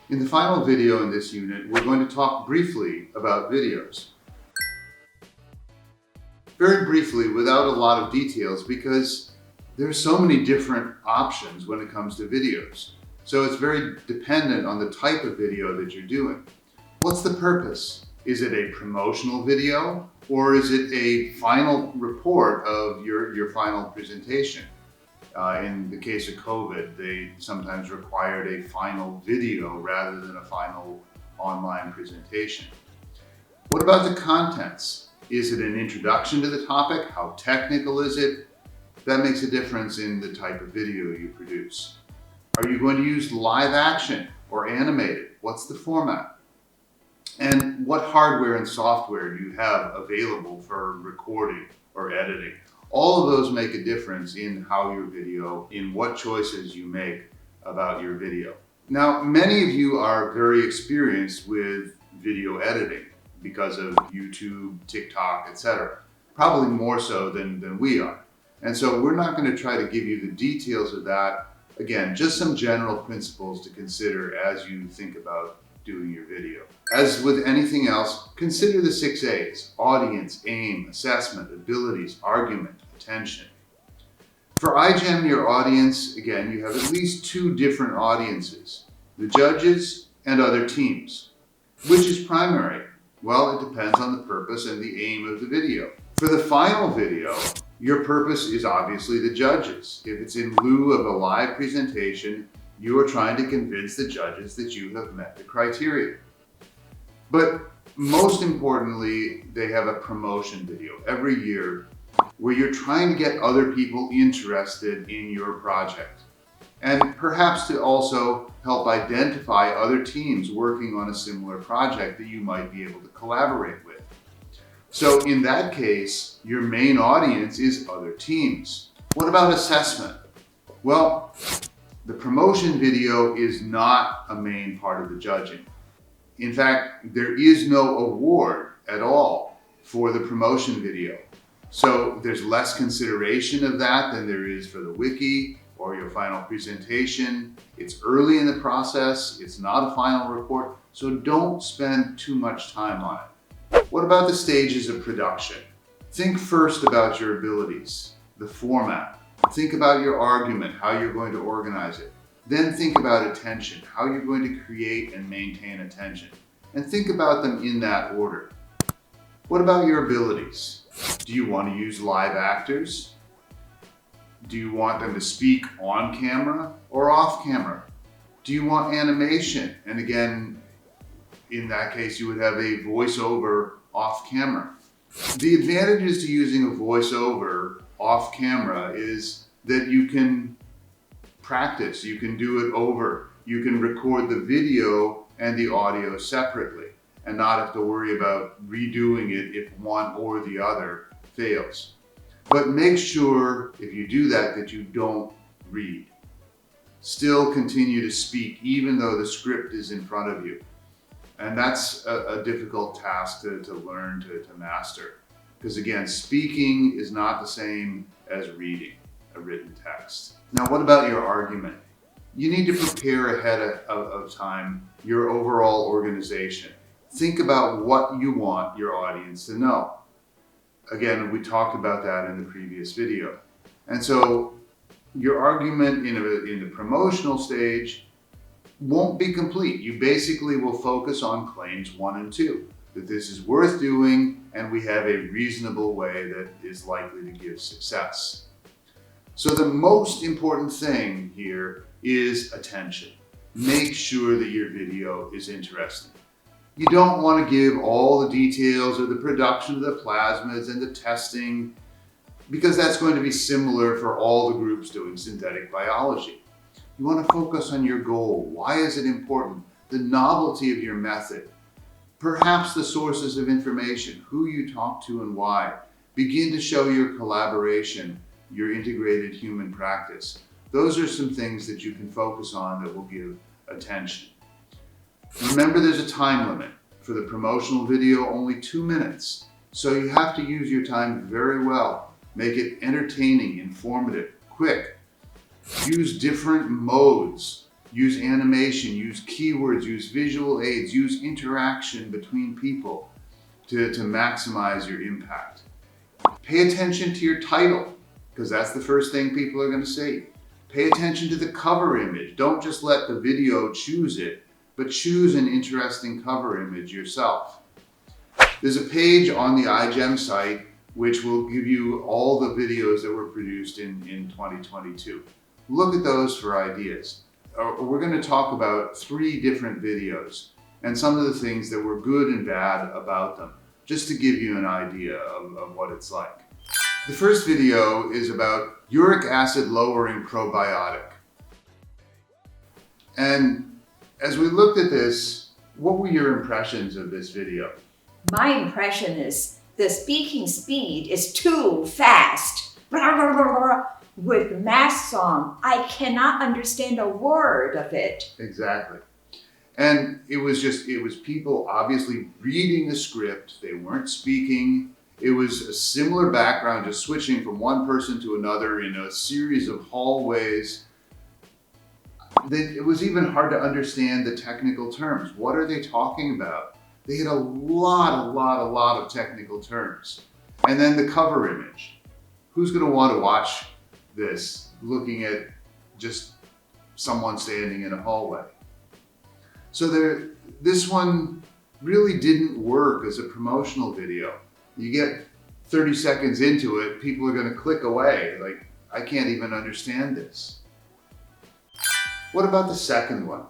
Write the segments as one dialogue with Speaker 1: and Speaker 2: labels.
Speaker 1: In the final video in this unit, we're going to talk briefly about videos. Very briefly, without a lot of details, because there are so many different options when it comes to videos. So it's very dependent on the type of video that you're doing. What's the purpose? Is it a promotional video, or is it a final report of your final presentation? In the case of COVID, they sometimes required a final video rather than a final online presentation. What about the contents? Is it an introduction to the topic? How technical is it? That makes a difference in the type of video you produce. Are you going to use live action or animated? What's the format? And what hardware and software do you have available for recording or editing? All of those make a difference in how your video, in what choices you make about your video. Now, many of you are very experienced with video editing because of YouTube, TikTok, etc. Probably more so than we are. And so we're not going to try to give you the details of that. Again, just some general principles to consider as you think about doing your video. As with anything else, consider the 6 A's: audience, aim, assessment, abilities, argument, attention. For iGEM, your audience, again, you have at least 2 different audiences: the judges and other teams. Which is primary? Well, it depends on the purpose and the aim of the video. For the final video, your purpose is obviously the judges. If it's in lieu of a live presentation, you are trying to convince the judges that you have met the criteria. But most importantly, they have a promotion video every year where you're trying to get other people interested in your project, and perhaps to also help identify other teams working on a similar project that you might be able to collaborate with. So in that case, your main audience is other teams. What about assessment? Well, the promotion video is not a main part of the judging. In fact, there is no award at all for the promotion video. So there's less consideration of that than there is for the wiki or your final presentation. It's early in the process, it's not a final report, so don't spend too much time on it. What about the stages of production? Think first about your abilities, the format. Think about your argument, how you're going to organize it. Then think about attention, how you're going to create and maintain attention. And think about them in that order. What about your abilities? Do you want to use live actors? Do you want them to speak on camera or off camera? Do you want animation? And again, in that case, you would have a voiceover off camera. The advantages to using a voiceover off camera is that you can practice, you can do it over, you can record the video and the audio separately and not have to worry about redoing it if one or the other fails. But make sure if you do that you don't read. Still continue to speak even though the script is in front of you. And that's a difficult task to learn to master. Because again, speaking is not the same as reading a written text. Now, what about your argument? You need to prepare ahead of time your overall organization. Think about what you want your audience to know. Again, we talked about that in the previous video. And so your argument in the promotional stage won't be complete. You basically will focus on claims 1 and 2, that this is worth doing and we have a reasonable way that is likely to give success. So the most important thing here is attention. Make sure that your video is interesting. You don't want to give all the details of the production of the plasmids and the testing, because that's going to be similar for all the groups doing synthetic biology. You want to focus on your goal. Why is it important? The novelty of your method. Perhaps the sources of information, who you talk to and why. Begin to show your collaboration, your integrated human practice. Those are some things that you can focus on that will give attention. Remember, there's a time limit. For the promotional video, only 2 minutes. So you have to use your time very well. Make it entertaining, informative, quick. Use different modes. use animation, use keywords, use visual aids, use interaction between people to maximize your impact. Pay attention to your title, because that's the first thing people are going to see. Pay attention to the cover image. Don't just let the video choose it, but choose an interesting cover image yourself. There's a page on the iGEM site which will give you all the videos that were produced in 2022. Look at those for ideas. We're going to talk about 3 different videos and some of the things that were good and bad about them, just to give you an idea of what it's like. The first video is about uric acid lowering probiotic. And as we looked at this, what were your impressions of this video?
Speaker 2: My impression is the speaking speed is too fast. Blah, blah, blah, blah. With masks on, I cannot understand a word of it.
Speaker 1: Exactly. And it was people obviously reading the script. They weren't speaking. It was a similar background, just switching from one person to another in a series of hallways. It was even hard to understand the technical terms. What are they talking about? They had a lot of technical terms. And then the cover image. Who's going to want to watch this looking at just someone standing in a hallway? So this one really didn't work as a promotional video. You get 30 seconds into it, people are going to click away. Like, I can't even understand this. What about the second one?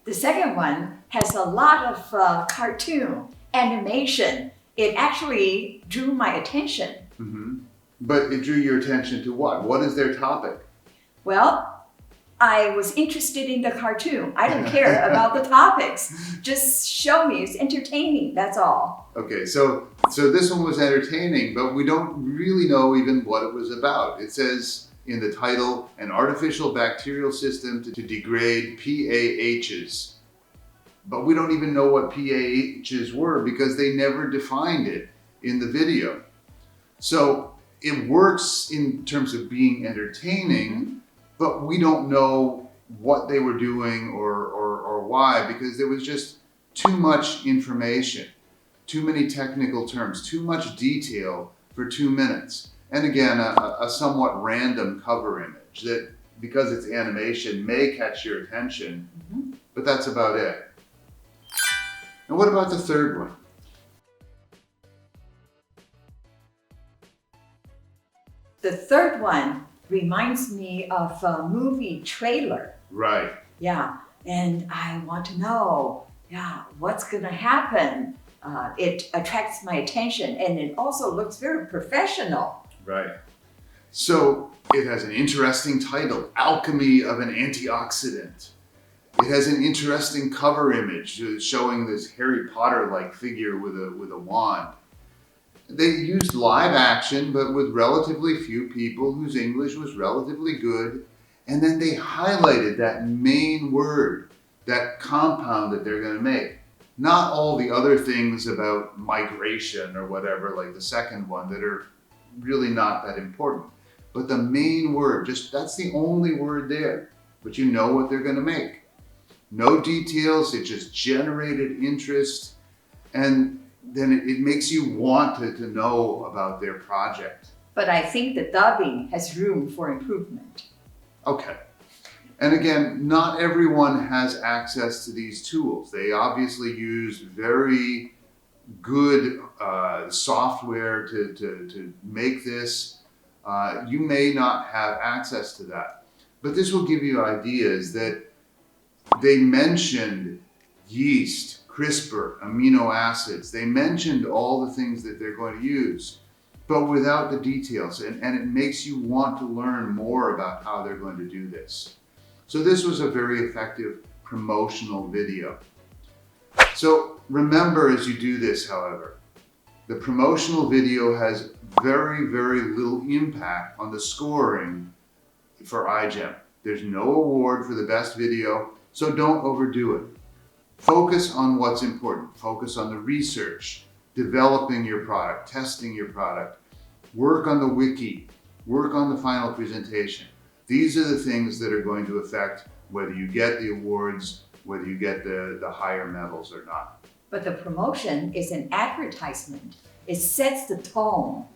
Speaker 2: The second one has a lot of cartoon animation. It actually drew my attention.
Speaker 1: Mm-hmm. But it drew your attention to what? What is their topic?
Speaker 2: Well, I was interested in the cartoon. I don't care about the topics. Just show me, it's entertaining, that's all.
Speaker 1: Okay, so this one was entertaining, but we don't really know even what it was about. It says in the title, an artificial bacterial system to degrade PAHs. But we don't even know what PAHs were because they never defined it in the video. So it works in terms of being entertaining, but we don't know what they were doing or why, because there was just too much information, too many technical terms, too much detail for 2 minutes. And again, a somewhat random cover image that, because it's animation, may catch your attention, but that's about it. And what about the third one?
Speaker 2: The third one reminds me of a movie trailer.
Speaker 1: Right.
Speaker 2: Yeah, and I want to know, what's going to happen? It attracts my attention, and it also looks very professional.
Speaker 1: Right. So it has an interesting title, Alchemy of an Antioxidant. It has an interesting cover image showing this Harry Potter-like figure with a wand. They used live action, but with relatively few people whose English was relatively good. And then they highlighted that main word, that compound that they're going to make. Not all the other things about migration or whatever, like the second one, that are really not that important. But the main word, that's the only word there. But you know what they're going to make. No details, it just generated interest. And then it makes you want to know about their project.
Speaker 2: But I think the dubbing has room for improvement.
Speaker 1: Okay. And again, not everyone has access to these tools. They obviously use very good software to make this. You may not have access to that. But this will give you ideas that they mentioned yeast, CRISPR, amino acids. They mentioned all the things that they're going to use, but without the details. And it makes you want to learn more about how they're going to do this. So this was a very effective promotional video. So remember, as you do this, however, the promotional video has very, very little impact on the scoring for iGEM. There's no award for the best video, so don't overdo it. Focus on what's important. Focus on the research, developing your product, testing your product. Work on the wiki. Work on the final presentation. These are the things that are going to affect whether you get the awards, whether you get the higher medals or not.
Speaker 2: But the promotion is an advertisement. It sets the tone.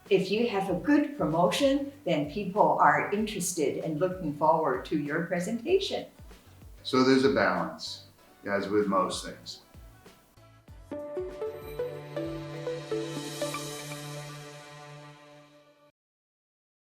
Speaker 2: If you have a good promotion, then people are interested and looking forward to your presentation.
Speaker 1: So there's a balance, as with most things.